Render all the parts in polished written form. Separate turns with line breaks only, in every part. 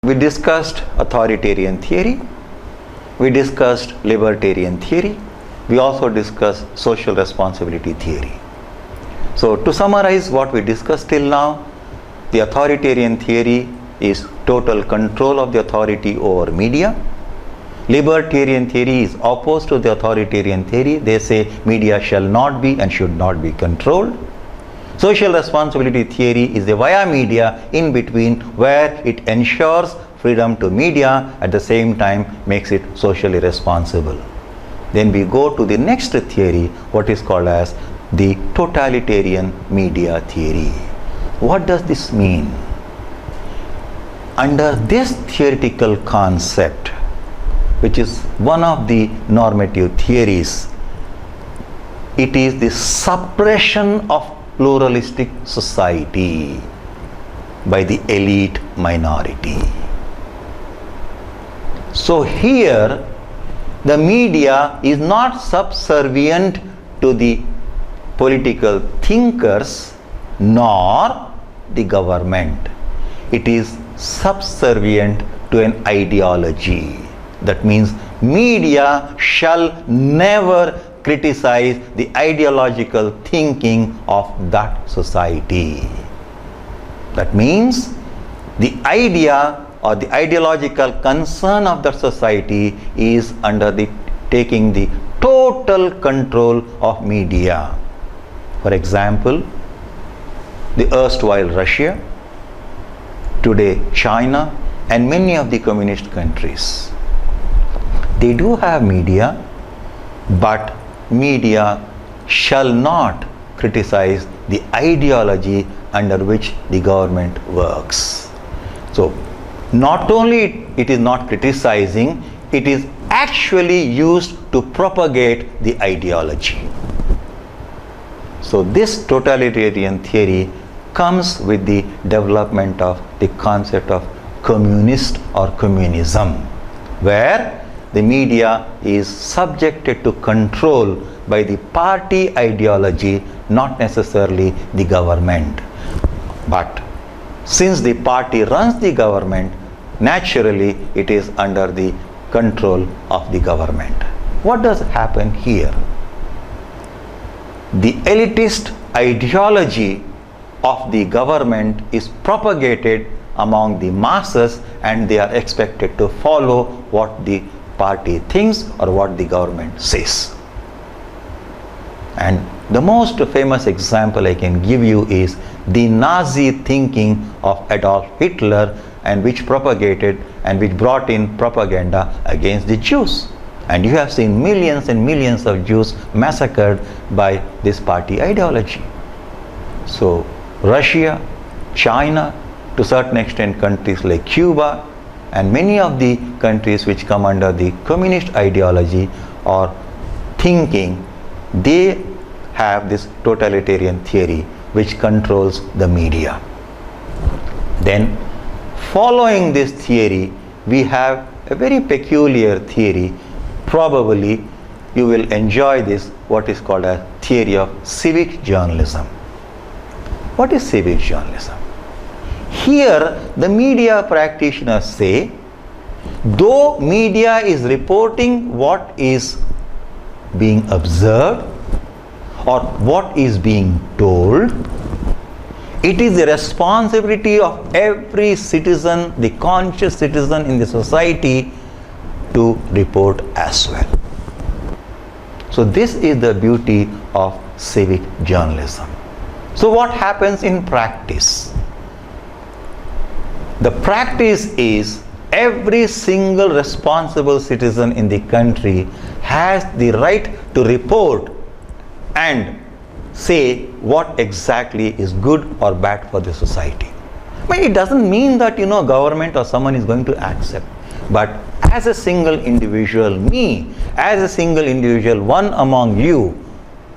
We discussed authoritarian theory, we discussed libertarian theory, we also discussed social responsibility theory. So to summarize what we discussed till now, the authoritarian theory is total control of the authority over media. Libertarian theory is opposed to the authoritarian theory. They say media shall not be and should not be controlled. Social responsibility theory is the via media in between, where it ensures freedom to media, at the same time makes it socially responsible. Then we go to the next theory, what is called as the totalitarian media theory. What does this mean? Under this theoretical concept, which is one of the normative theories, it is the suppression of pluralistic society by the elite minority. So here the media is not subservient to the political thinkers nor the government. It is subservient to an ideology. That means media shall never criticize the ideological thinking of that society. That means the idea or the ideological concern of that society is under the taking the total control of media. For example, the erstwhile Russia, today China, and many of the communist countries. They do have media, but media shall not criticize the ideology under which the government works. So not only it is not criticizing, it is actually used to propagate the ideology. So this totalitarian theory comes with the development of the concept of communist or communism, where the media is subjected to control by the party ideology, not necessarily the government. But since the party runs the government, naturally it is under the control of the government. What does happen here? The elitist ideology of the government is propagated among the masses, and they are expected to follow what the party thinks or what the government says. And the most famous example I can give you is the Nazi thinking of Adolf Hitler, and which propagated and which brought in propaganda against the Jews. And you have seen millions and millions of Jews massacred by this party ideology. So Russia, China, to a certain extent countries like Cuba, and many of the countries which come under the communist ideology or thinking, they have this totalitarian theory which controls the media. Then following this theory, we have a very peculiar theory. Probably you will enjoy this, what is called a theory of civic journalism. What is civic journalism? Here the media practitioners say, though media is reporting what is being observed or what is being told, it is the responsibility of every citizen, the conscious citizen in the society, to report as well. So this is the beauty of civic journalism. So what happens in practice? The practice is every single responsible citizen in the country has the right to report and say what exactly is good or bad for the society. I mean, it doesn't mean that government or someone is going to accept, but as a single individual, me as a single individual, one among you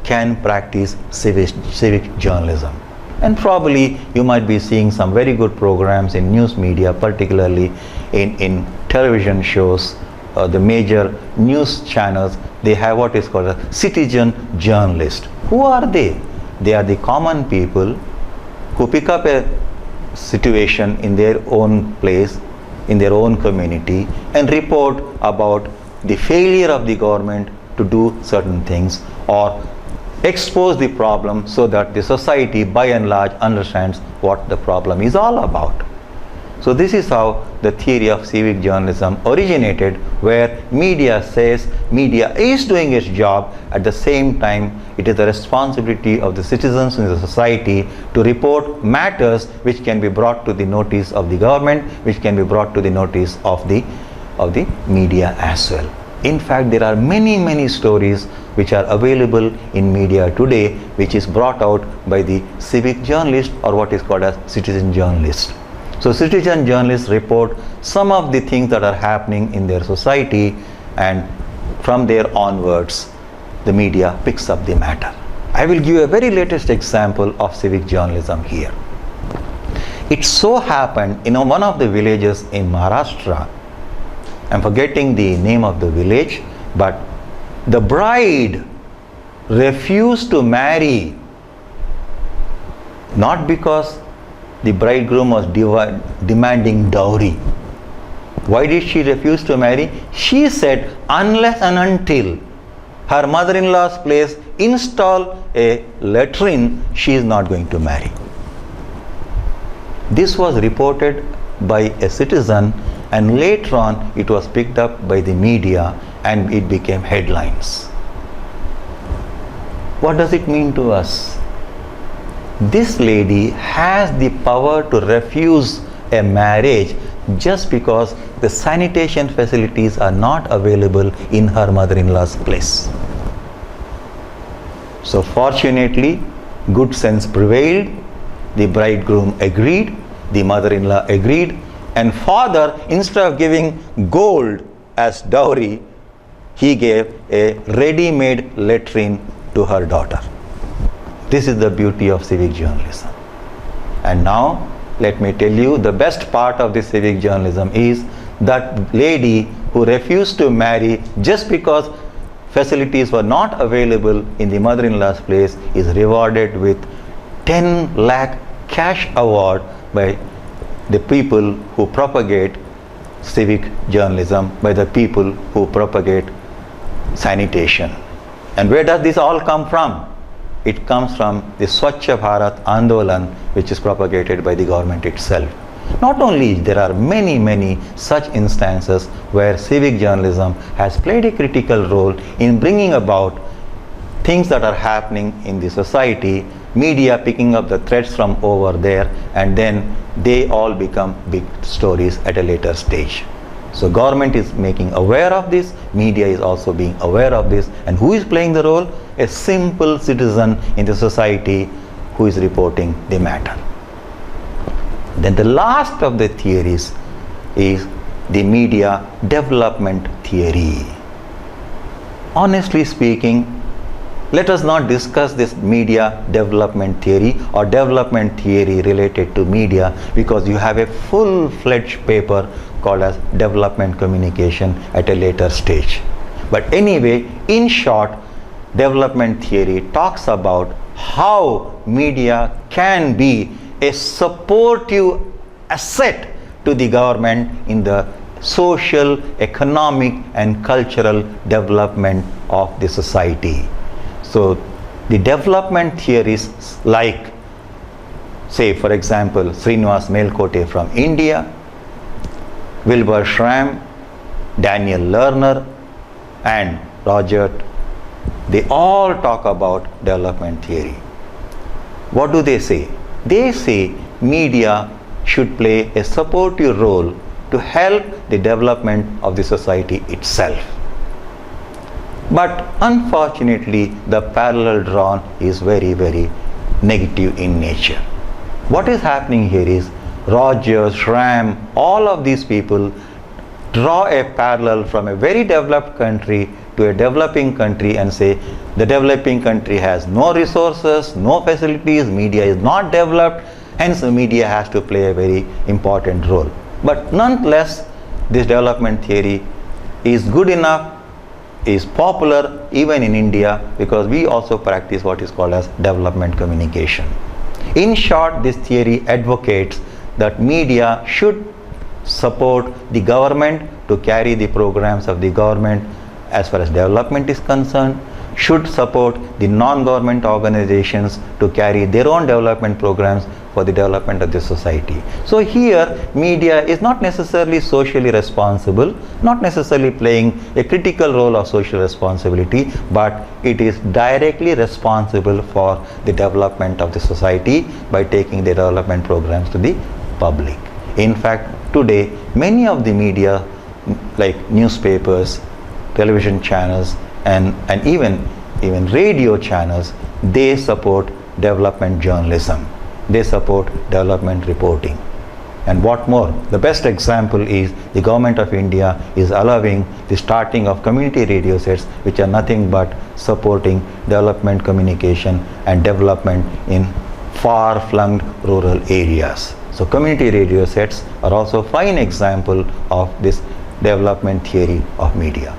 can practice civic journalism. And probably you might be seeing some very good programs in news media, particularly in television shows, the major news channels. They have what is called a citizen journalist. Who are they? They are the common people who pick up a situation in their own place in their own community and report about the failure of the government to do certain things, or expose the problem so that the society by and large understands what the problem is all about. So this is how the theory of civic journalism originated, where media says media is doing its job. At the same time, it is the responsibility of the citizens in the society to report matters which can be brought to the notice of the government, which can be brought to the notice of the media as well. In fact, there are many stories which are available in media today, which is brought out by the civic journalist, or what is called as citizen journalist. So citizen journalists report some of the things that are happening in their society, and from there onwards the media picks up the matter. I will give a very latest example of civic journalism here. It so happened in one of the villages in Maharashtra, I'm forgetting the name of the village, but the bride refused to marry, not because the bridegroom was demanding dowry. Why did she refuse to marry? She said unless and until her mother-in-law's place install a latrine, she is not going to marry. This was reported by a citizen, and later on it was picked up by the media and it became headlines. What does it mean to us? This lady has the power to refuse a marriage just because the sanitation facilities are not available in her mother-in-law's place. So fortunately, good sense prevailed. The bridegroom agreed, the mother-in-law agreed, and father, instead of giving gold as dowry, he gave a ready-made latrine to her daughter. This is the beauty of civic journalism. And now let me tell you, the best part of the civic journalism is that lady who refused to marry just because facilities were not available in the mother-in-law's place is rewarded with 10 lakh cash award by the people who propagate civic journalism, by the people who propagate sanitation. And where does this all come from? It comes from the Swachh Bharat Andolan, which is propagated by the government itself. Not only, there are many such instances where civic journalism has played a critical role in bringing about things that are happening in the society, media picking up the threads from over there, and then they all become big stories at a later stage. So government is making aware of this, media is also being aware of this, and who is playing the role? A simple citizen in the society who is reporting the matter. Then the last of the theories is the media development theory. Honestly speaking, let us not discuss this media development theory or development theory related to media, because you have a full-fledged paper called as development communication at a later stage. But anyway, in short, development theory talks about how media can be a supportive asset to the government in the social, economic and cultural development of the society. So the development theories like, say for example, Srinivas Melkote from India, Wilbur Schramm, Daniel Lerner and Roger, they all talk about development theory. What do they say? They say media should play a supportive role to help the development of the society itself. But unfortunately, the parallel drawn is very negative in nature. What is happening here is Rogers, Schramm, all of these people draw a parallel from a very developed country to a developing country and say the developing country has no resources, no facilities, media is not developed, hence the media has to play a very important role. But nonetheless, this development theory is good enough, is popular even in India, because we also practice what is called as development communication. In short, this theory advocates that media should support the government to carry the programs of the government as far as development is concerned, should support the non-government organizations to carry their own development programs for the development of the society. So here media is not necessarily socially responsible, not necessarily playing a critical role of social responsibility, but it is directly responsible for the development of the society by taking the development programs to the public. In fact, today many of the media like newspapers, television channels and even radio channels, they support development journalism. They support development reporting. And what more, the best example is the government of India is allowing the starting of community radio sets, which are nothing but supporting development communication and development in far-flung rural areas. So community radio sets are also a fine example of this development theory of media.